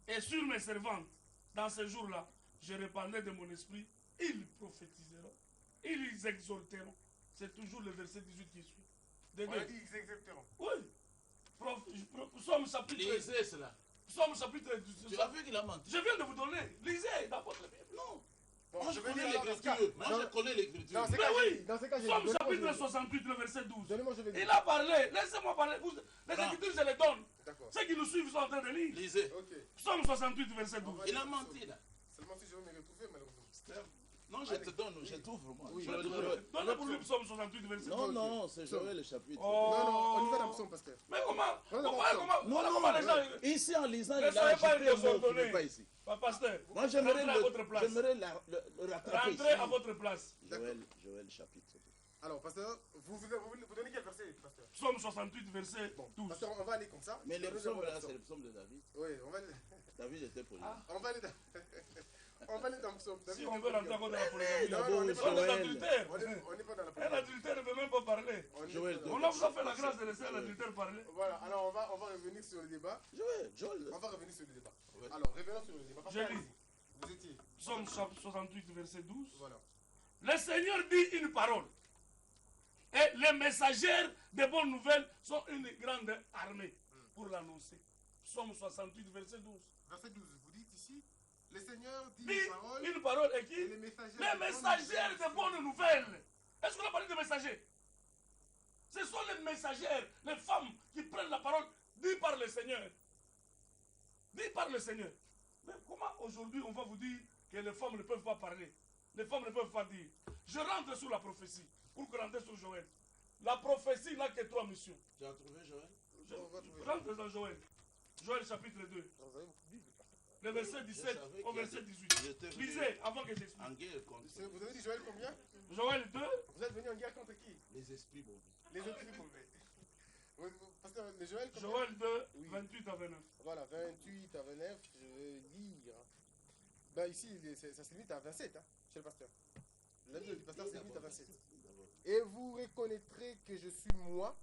et sur mes servantes, dans ces jours-là, je répandrai de mon esprit, ils prophétiseront, ils exhorteront. C'est toujours le verset 18 qui suit. Des On a deux. dit exactement. Oui. Psaume chapitre, Lisez cela. Psaume chapitre Tu as vu qu'il a menti? Je viens de vous donner. Lisez dans votre Bible. Non. Bon, Moi, je je vais connais lire alors dans ce cas. l'écriture. Moi, Dans- je connais l'écriture. Dans ces Mais cas, oui. j'ai dit. Dans ces cas, j'ai dit. Psaume Donnez-moi, je chapitre vais dire. 68, le verset 12. Donnez-moi, je vais dire. Il a parlé. Laissez-moi parler. Les Non. écritures, je les donne. D'accord. Ceux qui nous suivent sont en train de lire. Lisez. Ok. Psaume 68, verset 12. Il a menti là. Seulement si je veux me retrouver, malheureusement. Non, je te donne, je t'ouvre moi. Oui. Je- Donnez pour lui Psaume 68, verset 12. Non, non, c'est Joël le chapitre. Oh. Non, non, on y va dans le psaume, pasteur. Mais comment Non, voilà comment les gens. Ici en lisant, Ne il a soyez pas ajouté un mot qui désordonnés. n'est pas ici. Pasteur, Moi, j'aimerais rentrez à votre place. le rattraper ici. Rentrez à votre place. Joël chapitre. Alors, pasteur, vous donnez quel verset, pasteur? Psaume 68, verset Bon, 12. pasteur, on va aller comme ça. Mais les Donnez-moi psaumes le là, psaume. c'est le psaume de David. Oui, on va aller. David était pour lui. Ah. On va aller dans. On va aller dans le psaume. Si on veut rentrer encore dans la polygamie, Non, non, on n'est on pas est dans Joël. adultère. on n'est pas dans la Un politique. adultère ne peut même pas parler. On est Joël pas deux. dans- On a vous a fait la grâce de laisser un adultère parler. Voilà, alors on va revenir sur le débat. Joël. On va revenir sur le débat. Ouais. Alors, revenons sur le débat. Pasteur, Je lis. allez-y. Vous étiez. Psaume 68, verset 12. Voilà. Le Seigneur dit une parole. Et les messagères des bonnes nouvelles sont une grande armée pour l'annoncer. Psaume 68, verset 12. Verset 12, vous dites ici, le Seigneur dit Dit une parole une parole et qui et les messagers. Les messagères des bonnes nouvelles. Est-ce qu'on a parlé de messagers? Ce sont les messagères, les femmes qui prennent la parole dit par le Seigneur. Dit par le Seigneur. Mais comment aujourd'hui on va vous dire que les femmes ne peuvent pas parler? Les femmes ne peuvent pas dire. Je rentre sur la prophétie pour que rentrer sur Joël. La prophétie n'a que 3 missions. Tu as trouvé Joël? On va trouver. Rentre dans Joël. Joël chapitre 2. Vous avez beaucoup de Bible. Le verset 17 savais au qu'il y a verset des- 18. J'étais venu Lisez avant que j'explique. en guerre contre Vous avez dit Joël combien? Joël 2, Vous êtes venu en guerre contre qui? les esprits mauvais. Les autres mauvais. Pasteur, le Joël combien? Joël 2, Oui. 28 à 29. Voilà, 28 à 29, je vais lire. Ben ici, ça se limite à 27, hein, chez le pasteur. La Bible du pasteur se limite à 27. Et vous reconnaîtrez que je suis moi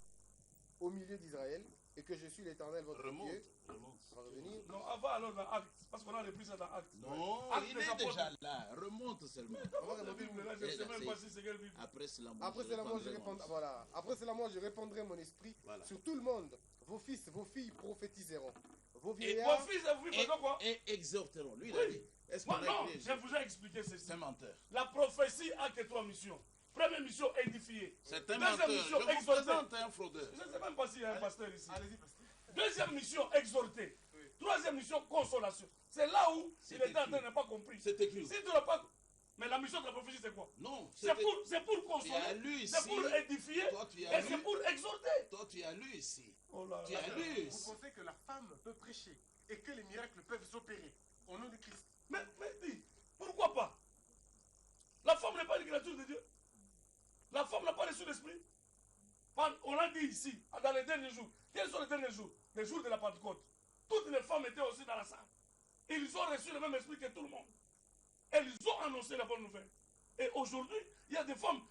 au milieu d'Israël et que je suis l'Éternel votre Remonte, Dieu. remonte. On va revenir. Non, avant alors dans Actes, parce qu'on a repris ça dans Actes. Non, Actes il des est apôtres. déjà là. Remonte seulement. On va La remonter. Bible, là, je ne sais même pas si c'est quelle Bible. Après cela, moi, Après je cela, moi, je répandrai mon répandrai, voilà. Après cela, moi, je répandrai mon esprit Voilà. sur tout le monde. Vos fils, vos filles prophétiseront. Vos Et vos vieillards. fils et vos filles, faisons quoi? Et exhorterons. Lui, il Oui. a dit. Est-ce qu'on Moi, a non, écrit je vous ai expliqué ceci. C'est un menteur. La prophétie a que 3 missions. Première mission, édifier. C'est un Deuxième menteur. mission, Je vous exhorter. présente un fraudeur. Je ne sais même pas s'il y a un pasteur ici. Allez-y, pasteur. Deuxième mission, exhorter. Oui. Troisième mission, consolation. C'est là où C'est il était en train écrit. de n'a pas compris. C'est écrit. Si tu n'as pas. Mais la mission de la prophétie, c'est quoi? Non, C'est pour Tu as consoler, lu c'est ici. pour édifier Toi, tu et as c'est lu. pour exhorter. Toi, tu as lu ici. Oh là Tu là. as lu Vous ici. pensez que la femme peut prêcher et que les miracles peuvent s'opérer au nom de Christ? Mais dis, pourquoi pas? La femme n'est pas une créature de Dieu. La femme n'a pas reçu l'esprit. On l'a dit ici, dans les derniers jours. Quels sont les derniers jours? Les jours de la Pentecôte. Toutes les femmes étaient aussi dans la salle. Ils ont reçu le même esprit que tout le monde. Et ils ont annoncé la bonne nouvelle. Et aujourd'hui, il y a des femmes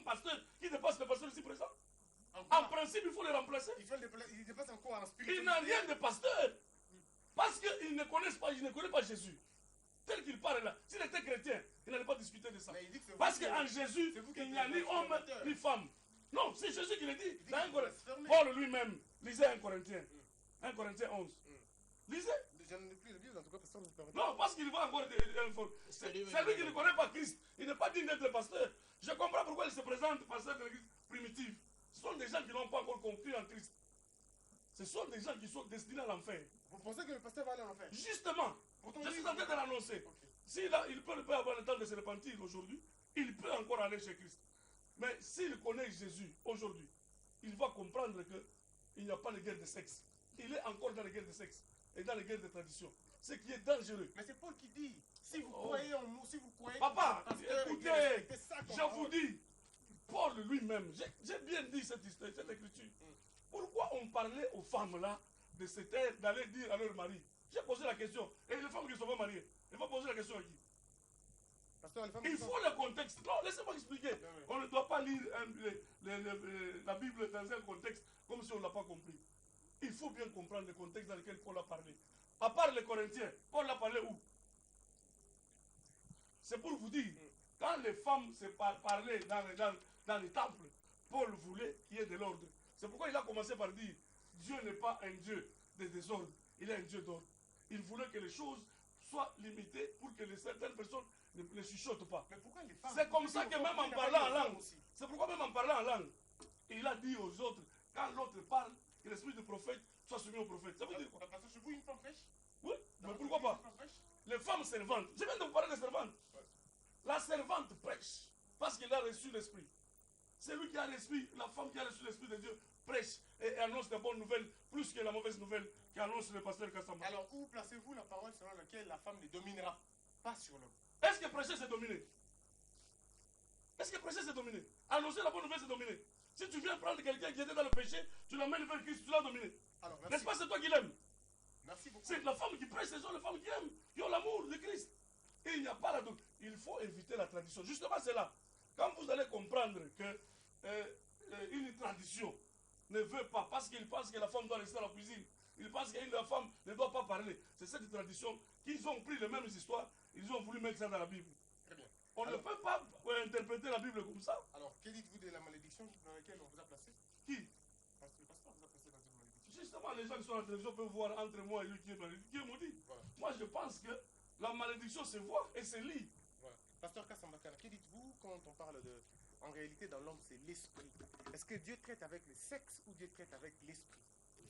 pasteurs qui dépassent les pasteurs ici présents. En principe, il faut les remplacer. Il dépasse encore en Il spiritualité. n'a rien de pasteur. Parce qu'ils ne connaissent pas, ils ne connaissent pas Jésus. Tel qu'il parle là. S'il était chrétien, il n'allait pas discuter de ça. Mais il dit que c'est vous Parce qui- qu'en Jésus, c'est vous qui il n'y a êtes ni le homme réformateur. ni femme. Non, c'est Jésus qui le dit. dit Dans qu'il un faut Corinthien. se fermer. Paul lui-même, lisez 1 Corinthiens. 1 Corinthiens 11. Lisez. Je n'ai plus le Bible, en tout cas, personne ne me permet. Non, parce qu'il va encore. C'est lui-même. lui qui ne connaît pas Christ. Il n'est pas digne d'être le pasteur. Je comprends pourquoi il se présente pasteur de l'église primitive. Ce sont des gens qui n'ont pas encore compris en Christ. Ce sont des gens qui sont destinés à l'enfer. Vous pensez que le pasteur va aller en enfer? Justement, Pourtant, je lui, suis en train de l'annoncer. Ok. Il peut avoir le temps de se repentir aujourd'hui, il peut encore aller chez Christ. Mais s'il connaît Jésus aujourd'hui, il va comprendre qu'il n'y a pas de guerre de sexe. Il est encore dans la guerre de sexe. et dans les guerres de tradition. Ce qui est dangereux. Mais c'est Paul qui dit, si vous Oh. croyez en nous, si vous croyez Papa, que pasteur, écoutez, respectez ça comme je vous parole. dis, Paul lui-même, j'ai bien dit cette écriture. Pourquoi on parlait aux femmes là de cette ère d'aller dire à leur mari? J'ai posé la question. Et les femmes qui ne sont pas mariées, elles vont poser la question à qui? Pasteur, les femmes Il qui sont- faut le contexte. Non, laissez-moi expliquer. Oui, oui. On ne doit pas lire la Bible dans un contexte comme si on ne l'a pas compris. Il faut bien comprendre le contexte dans lequel Paul a parlé. À part les Corinthiens, Paul a parlé où? C'est pour vous dire, quand les femmes se parlaient dans les temples, Paul voulait qu'il y ait de l'ordre. C'est pourquoi il a commencé par dire, Dieu n'est pas un Dieu de désordre, il est un Dieu d'ordre. Il voulait que les choses soient limitées pour que certaines personnes ne chuchotent pas. Mais pourquoi les femmes? C'est comme ça que même en parlant en langue, aussi. c'est pourquoi même en parlant en langue, il a dit aux autres, quand l'autre parle, que l'esprit du prophète soit soumis au prophète. Ça veut dire quoi? Parce que chez vous, une femme prêche? Oui, Dans mais votre pourquoi église, pas? une femme prêche? Les femmes servantes. Je viens de vous parler des servantes. Ouais. La servante prêche parce qu'il a reçu l'esprit. C'est lui qui a l'esprit, la femme qui a reçu l'esprit de Dieu prêche et annonce des bonnes nouvelles plus que la mauvaise nouvelle qu'annonce le pasteur Kassamba. Alors, où placez-vous la parole selon laquelle la femme ne dominera pas sur l'homme? Est-ce que prêcher c'est dominer? Est-ce que prêcher c'est dominer? Annoncer la bonne nouvelle c'est dominer. Si tu viens prendre quelqu'un qui était dans le péché, tu l'amènes vers Christ, tu l'as dominé. Alors, N'est-ce merci. pas, c'est toi qui l'aimes? Merci beaucoup. C'est la femme qui prêche, ce sont les femmes qui aiment, qui ont l'amour de Christ. Et il n'y a pas la doute. Il faut éviter la tradition. Justement, c'est là. Quand vous allez comprendre que une tradition ne veut pas, parce qu'il pense que la femme doit rester dans la cuisine, il pense que la femme ne doit pas parler. C'est cette tradition qu'ils ont pris les mêmes histoires, ils ont voulu mettre ça dans la Bible. Très bien. On Alors- ne peut pas interpréter la Bible comme ça. Alors, que dites-vous de la malédiction dans laquelle on vous a placé? Qui? Parce que le pasteur vous a placé dans une malédiction. Justement, les gens qui sont à la télévision peuvent voir entre moi et lui qui est maudit. Voilà. Moi, je pense que la malédiction se voit et se lit. Voilà. Pasteur Kassambakara, que dites-vous quand on parle de... En réalité, dans l'homme, c'est l'esprit. Est-ce que Dieu traite avec le sexe ou Dieu traite avec l'esprit?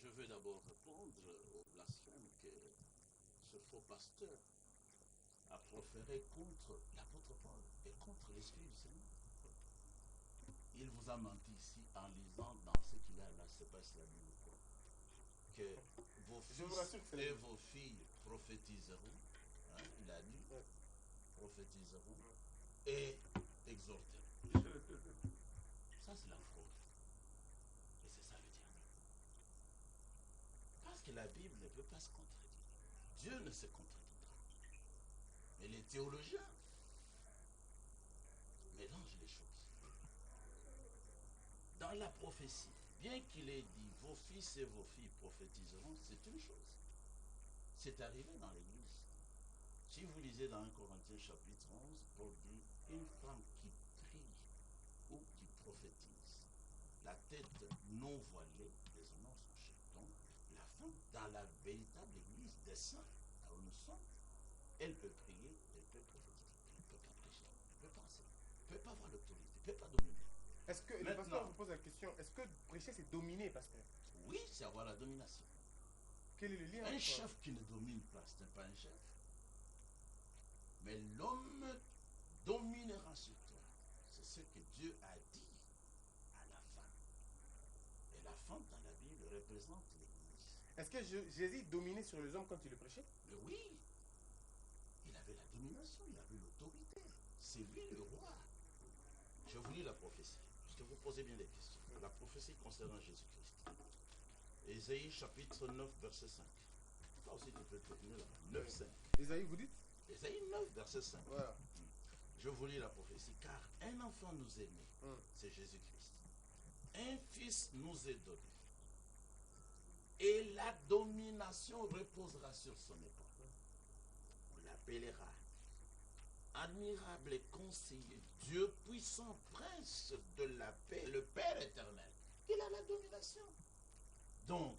Je veux d'abord répondre au blasphème que ce faux pasteur a proféré contre l'apôtre Paul et contre l'Esprit du Seigneur. Il vous a menti ici en lisant dans ce qu'il a là, c'est pas la Bible ou quoi, que vos Je vous rassure que fils c'est la et Bible. vos filles prophétiseront, hein, il a dit, Ouais. prophétiseront et exhorteront. Ça, c'est la fraude. Et c'est ça le diable. Parce que la Bible ne peut pas se contredire. Dieu ne se contredit pas. Mais les théologiens mélangent les choses. Dans la prophétie, bien qu'il ait dit vos fils et vos filles prophétiseront, c'est une chose. C'est arrivé dans l'Église. Si vous lisez dans 1 Corinthiens chapitre 11, Paul dit une femme qui prie ou qui prophétise, la tête non voilée, les honneurs sont chers. Donc, la femme, dans la véritable église des saints, là où nous sommes, elle peut prier, elle peut prophétiser, elle ne peut pas prêcher, elle ne peut pas enseigner, elle ne peut pas avoir l'autorité, elle ne peut pas dominer. Est-ce que le Maintenant- pasteur vous pose la question, est-ce que prêcher c'est dominer, pasteur? Oui, c'est avoir la domination. Quel est le lien Un entre- chef qui ne domine pas, ce n'est pas un chef. Mais l'homme dominera sur toi. C'est ce que Dieu a dit à la femme. Et la femme, dans la Bible, représente l'Église. Est-ce que Jésus dominait sur les hommes quand il le prêchait? Mais oui, il avait la domination, il avait l'autorité. C'est lui le roi. Je vous lis la prophétie, puisque vous posez bien des questions. La prophétie concernant Jésus-Christ. Ésaïe chapitre 9, verset 5. Là aussi, tu peux terminer là. 9, 5. Esaïe, vous dites? Ésaïe 9, verset 5. Voilà. Je vous lis la prophétie. Car un enfant nous est né, Hum. c'est Jésus-Christ. Un fils nous est donné. Et la domination reposera sur son épaule. On l'appellera admirable et conseiller, Dieu puissant, prince de la paix, le Père éternel. Il a la domination. Donc,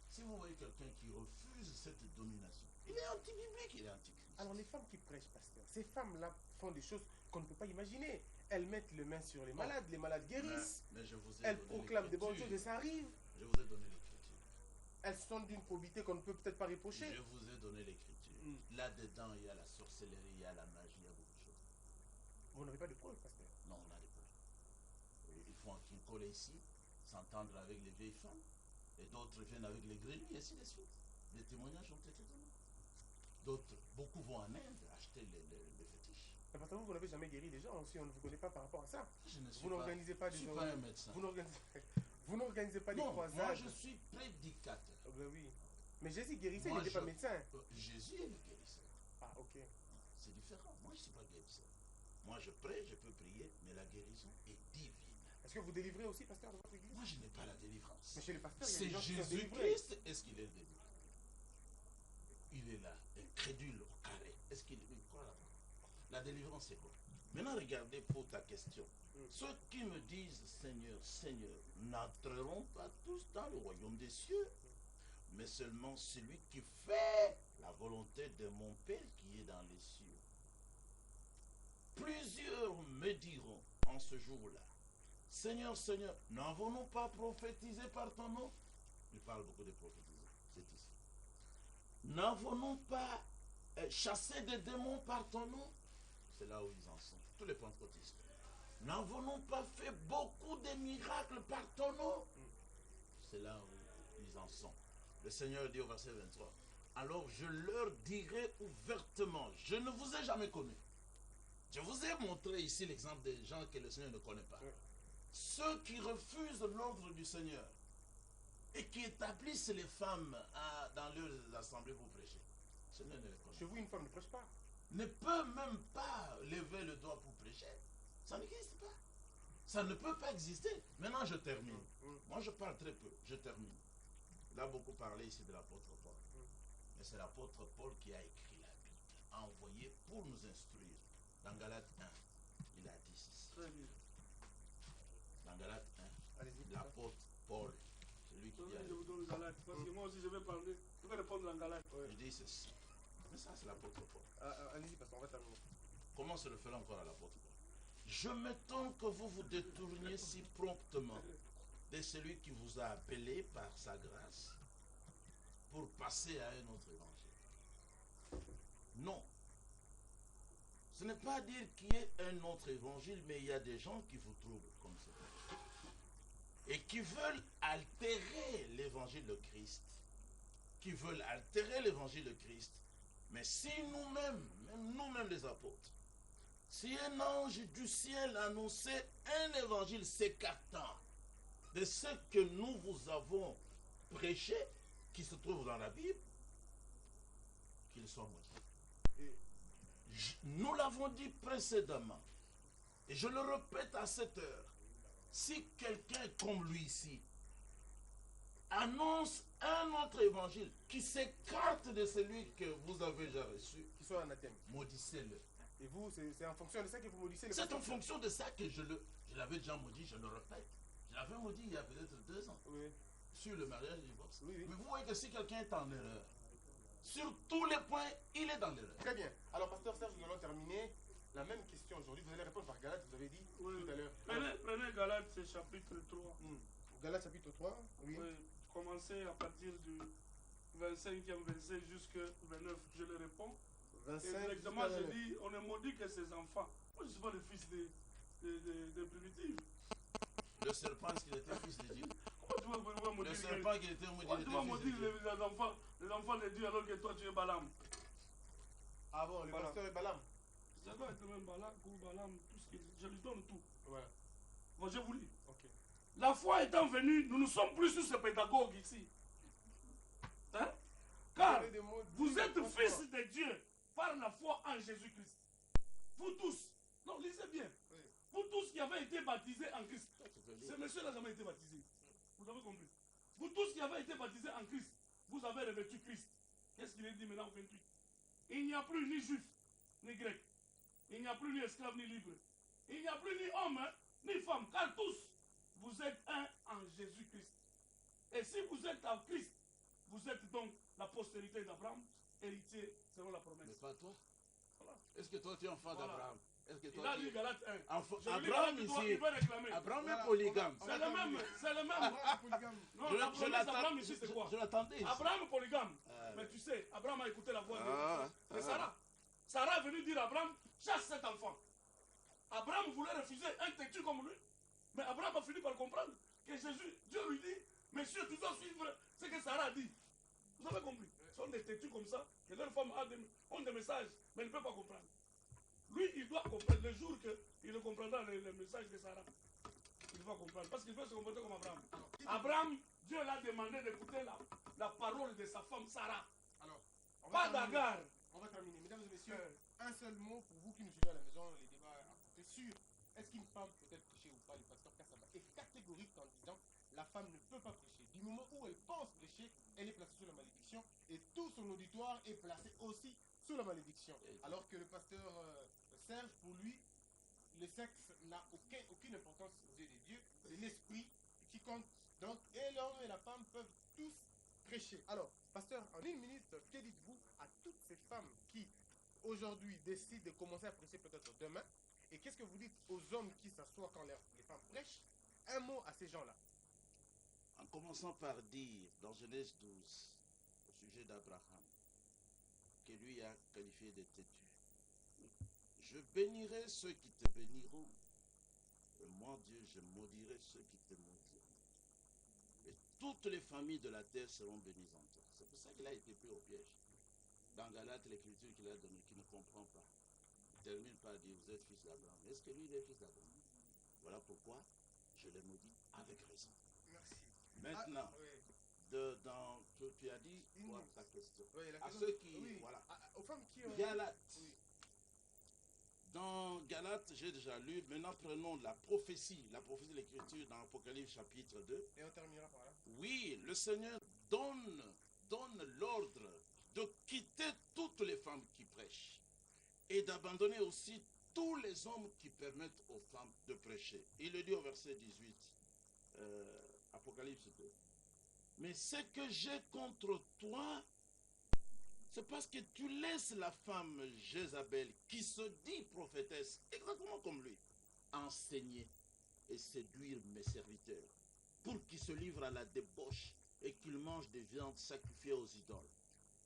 si vous voyez quelqu'un qui refuse cette domination, il est anti-biblique, il est anti-Christ. Alors les femmes qui prêchent, pasteur, ces femmes-là font des choses qu'on ne peut pas imaginer. Elles mettent les mains sur les malades guérissent. Mais je vous ai Elles donné proclament des bonnes choses l'Écriture. et ça arrive. Je vous ai donné l'écriture. Elles sont d'une probité qu'on ne peut peut-être pas reprocher. Je vous ai donné l'écriture. Là-dedans, il y a la sorcellerie, il y a la magie, il y a beaucoup de choses. Vous n'avez pas de preuves, pasteur. Non, on a des preuves. Ils font un quincole ici, s'entendre avec les vieilles femmes, et d'autres viennent avec les grenouilles, et ainsi de suite. Les témoignages ont été donnés. D'autres, beaucoup vont en Inde acheter les fétiches. Mais parce que vous n'avez jamais guéri les gens aussi, on ne vous connaît pas par rapport à ça. Je ne suis Vous n'organisez pas je des suis pas un médecin. Vous n'organisez pas des Non, croisades. moi je suis prédicateur. Oh, ben oui. Mais Jésus guérissait, il Moi, n'était pas médecin. Jésus est le guérisseur. Ah, ok. C'est différent. Moi, je ne suis pas guérisseur. Moi, je prie, je peux prier, mais la guérison est divine. Est-ce que vous délivrez aussi, pasteur, de votre église? Moi, je n'ai pas la délivrance. Mais chez les pasteurs, il y a C'est des gens qui sont délivrés. Jésus-Christ, est-ce qu'il est le délivré? Il est là, incrédule au carré. Est-ce qu'il est quoi là? La délivrance, c'est quoi? Maintenant, regardez pour ta question. Ceux qui me disent Seigneur, Seigneur, n'entreront pas tous dans le royaume des cieux, mais seulement celui qui fait la volonté de mon Père qui est dans les cieux. Plusieurs me diront en ce jour-là, Seigneur, Seigneur, n'avons-nous pas prophétisé par ton nom? Il parle beaucoup de prophétiser, c'est ici. N'avons-nous pas chassé des démons par ton nom? C'est là où ils en sont, tous les pentecôtistes. N'avons-nous pas fait beaucoup de miracles par ton nom? C'est là où ils en sont. Le Seigneur dit au verset 23, alors je leur dirai ouvertement, je ne vous ai jamais connu. Je vous ai montré ici l'exemple des gens que le Seigneur ne connaît pas. Ceux qui refusent l'ordre du Seigneur et qui établissent les femmes dans leurs assemblées pour prêcher. Le Seigneur ne les connaît pas. Chez vous, une femme ne prêche pas. Ne peut même pas lever le doigt pour prêcher. Ça n'existe pas. Ça ne peut pas exister. Maintenant, je termine. Moi, je parle très peu. Je termine. Il a beaucoup parlé ici de l'apôtre Paul. Mais c'est l'apôtre Paul qui a écrit la Bible, envoyé pour nous instruire. Dans Galates 1, il a dit ceci. Très bien. Dans Galates 1, l'apôtre Paul, celui qui a... Je vous donne Galate, parce que moi aussi je vais parler. Je vais répondre en Galate. Il dit ceci. Mais ça, c'est l'apôtre Paul. Allez-y, parce qu'on va terminer. Comment se le fait encore à l'apôtre Paul? Je m'étonne que vous vous détourniez si promptement de celui qui vous a appelé par sa grâce pour passer à un autre évangile. Non. Ce n'est pas dire qu'il y ait un autre évangile, mais il y a des gens qui vous troublent comme ça. Et qui veulent altérer l'évangile de Christ. Qui veulent altérer l'évangile de Christ. Mais si nous-mêmes, même nous-mêmes les apôtres, si un ange du ciel annonçait un évangile s'écartant de ce que nous vous avons prêché, qui se trouve dans la Bible, qu'il soit maudit. Nous l'avons dit précédemment, et je le répète à cette heure, si quelqu'un comme lui ici annonce un autre évangile qui s'écarte de celui que vous avez déjà reçu, Qui soit anathème. maudissez-le. Et vous, c'est en fonction de ça que vous maudissez les C'est en pasteurs. fonction de ça que je l'avais déjà maudit, je le répète. Je l'avais maudit il y a peut-être 2 ans, Oui. sur le mariage du divorce. Oui, oui. Mais vous voyez que si quelqu'un est en erreur, sur tous les points, il est dans l'erreur. Très bien. Alors, pasteur Serge, nous allons terminer. La même question aujourd'hui. Vous allez répondre par Galates, vous avez dit Oui. tout à l'heure. Prenez Galate, c'est chapitre 3. Galates chapitre 3. Oui. Oui. Commencez à partir du 25e verset jusqu'à 29. Je le réponds. 25. Exactement, je dis, on ne maudit que ses enfants. Moi, je ne suis pas le fils de primitif. Le serpent, est-ce qu'il était fils de Dieu? Comment tu vas maudire Le serpent qui était maudit, il tu vas était fils maudire de Dieu. les enfants de Dieu alors que toi tu es Balaam? Ah bon, le Balaam. pasteur est Balaam. Ça doit être même Balaam ou Balaam, tout ce que je lui donne tout. Voilà. Bon, je vous lis. Ok. La foi étant venue, nous ne sommes plus sur ce pédagogue ici. Hein? Car avez des mots vous dits, êtes franchement. fils de Dieu par la foi en Jésus-Christ. Vous tous, non, lisez bien. Oui. Vous tous qui avez été baptisés en Christ. Tu peux Ce lire. monsieur n'a jamais été baptisé. Vous avez compris? Vous tous qui avez été baptisés en Christ, vous avez revêtu Christ. Qu'est-ce qu'il est dit maintenant au 28? Il n'y a plus ni juif, ni grec. Il n'y a plus ni esclave, ni libre. Il n'y a plus ni homme, hein, ni femme, car tous, vous êtes un en Jésus-Christ. Et si vous êtes en Christ, vous êtes donc la postérité d'Abraham, héritier selon la promesse. Mais pas toi. Voilà. Est-ce que toi tu es enfant Voilà. d'Abraham? Est-ce que Il toi a tu dit es... Galate 1. Enfant- Je lis Abraham Galate 3, ici. il va réclamer. Abraham Voilà, est polygame. on C'est le même, c'est le même. Abraham est polygame. Non, la promesse d'Abraham ici, c'est quoi? Je l'attendais ici. Abraham polygame. Ah, Mais ouais. tu sais, Abraham a écouté la voix Ah, de Sarah. Sarah est venue dire à Abraham, chasse cet enfant. Abraham voulait refuser un têtu comme lui. Mais Abraham a fini par comprendre que Jésus, Dieu lui dit, monsieur, tu dois suivre ce que Sarah a dit. Vous avez compris? sont des têtus comme ça, que leurs femmes ont des messages, mais ne peuvent pas comprendre. Lui, il doit comprendre le jour qu'il ne comprendra le message de Sarah. Il va comprendre, parce qu'il veut se comporter comme Abraham. Abraham, Dieu l'a demandé d'écouter la parole de sa femme Sarah. Alors, Pas d'Agar. On va terminer. Mesdames et messieurs, un seul mot pour vous qui nous suivez à la maison, les débats à côté sur est-ce qu'une femme peut-elle prêcher ou pas. Le pasteur Kassaba est catégorique en disant la femme ne peut pas prêcher. Du moment où elle pense prêcher, elle est placée sous la malédiction et tout son auditoire est placé aussi sous la malédiction. Alors que le pasteur Serge, pour lui, le sexe n'a aucune importance aux yeux de Dieu. C'est l'esprit qui compte. Donc, et l'homme et la femme peuvent tous prêcher. Alors, pasteur, en une minute, que dites-vous à toutes ces femmes qui, aujourd'hui, décident de commencer à prêcher peut-être demain? Et qu'est-ce que vous dites aux hommes qui s'assoient quand les femmes prêchent? Un mot à ces gens-là. En commençant par dire, dans Genèse 12, au sujet d'Abraham, que lui a qualifié de têtu. Je bénirai ceux qui te béniront. Et moi, Dieu, je maudirai ceux qui te maudiront. Et toutes les familles de la terre seront bénies en toi. C'est pour ça qu'il a été pris au piège. Dans Galate, l'écriture qu'il a donnée, qu'il ne comprend pas. Il termine par dire, vous êtes fils d'Abraham. Est-ce que lui, il est fils d'Abraham? Voilà pourquoi je l'ai maudit avec raison. Merci. Maintenant, Oui. tu as dit quoi ta question? Oui, la À question, ceux qui, oui, voilà. aux femmes qui ont... Galate. Oui. Dans Galate, j'ai déjà lu. Maintenant, prenons la prophétie de l'écriture dans Apocalypse chapitre 2. Et on terminera par là. Oui, le Seigneur donne l'ordre de quitter toutes les femmes qui prêchent et d'abandonner aussi tous les hommes qui permettent aux femmes de prêcher. Il le dit au verset 18, Apocalypse 2. Mais ce que j'ai contre toi, c'est parce que tu laisses la femme Jézabel, qui se dit prophétesse, exactement comme lui, enseigner et séduire mes serviteurs, pour qu'ils se livrent à la débauche et qu'ils mangent des viandes sacrifiées aux idoles.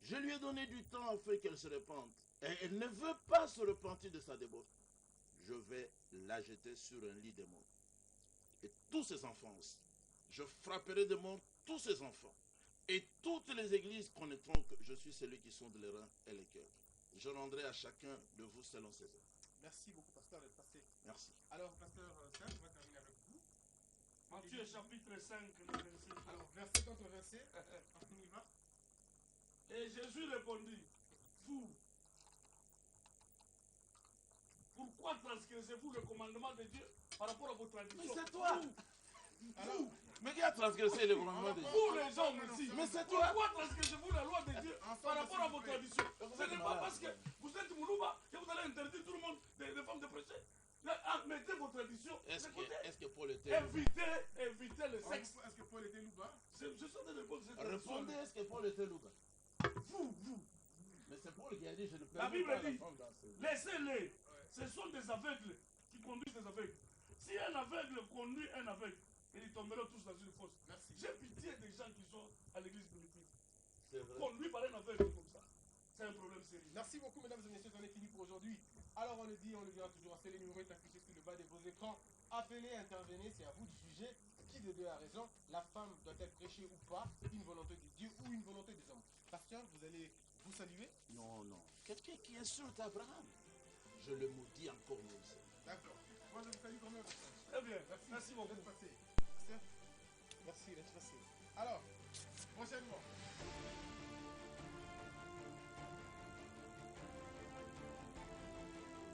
Je lui ai donné du temps afin qu'elle se repente, et elle ne veut pas se repentir de sa débauche. Je vais la jeter sur un lit de mort. Et tous ses enfants aussi. Je frapperai de mort tous ses enfants. Et toutes les églises connaîtront que je suis celui qui sonde les reins et les cœurs. Je rendrai à chacun de vous selon ses œuvres. Merci beaucoup, pasteur, d'être passé. Merci. Alors, pasteur Serge, on va terminer avec vous. Matthieu chapitre 5, le verset. Alors, verset contre verset, on y va. Et Jésus répondit, vous, pourquoi transgressez-vous le commandement de Dieu par rapport à vos traditions? Mais c'est toi. Alors, Mais qui a transgressé le commandement de Dieu? Vous les hommes ici, Mais c'est toi. pourquoi transgressez-vous la loi de Dieu par rapport à vos traditions? Ce n'est pas parce que vous êtes Moulouba que vous allez interdire tout le monde des femmes de prêcher. Mettez vos traditions. Est-ce que Paul était... Évitez le sexe. est-ce que Paul était louba? Je suis en train de répondre cette question. Répondez, est-ce que Paul était louba? Vous. Mais c'est Paul qui a dit, je ne peux La pas Bible la dit, femme danser. laissez-les. Ce sont des aveugles qui conduisent des aveugles. Si un aveugle conduit un aveugle, ils tomberont tous dans une fosse. Merci. J'ai pitié des gens qui sont à l'église primitive. C'est vrai. Conduit par un aveugle comme ça. C'est un problème sérieux. Merci beaucoup, mesdames et messieurs, on est fini pour aujourd'hui. Alors, on le dit, on le dira toujours, c'est le numéro est affiché sur le bas de vos écrans. Appelez, intervenez, c'est à vous de juger qui de deux a raison. La femme doit-elle prêcher ou pas? C'est une volonté de Dieu ou une volonté des hommes? Pasteur, vous allez vous saluer? Non. Quelqu'un qui insulte Abraham, je le maudis encore mieux. D'accord. Moi, je vous salue quand même. Très bien. Merci beaucoup. D'être passé. Pasteur, merci d'être passé. Alors, prochainement.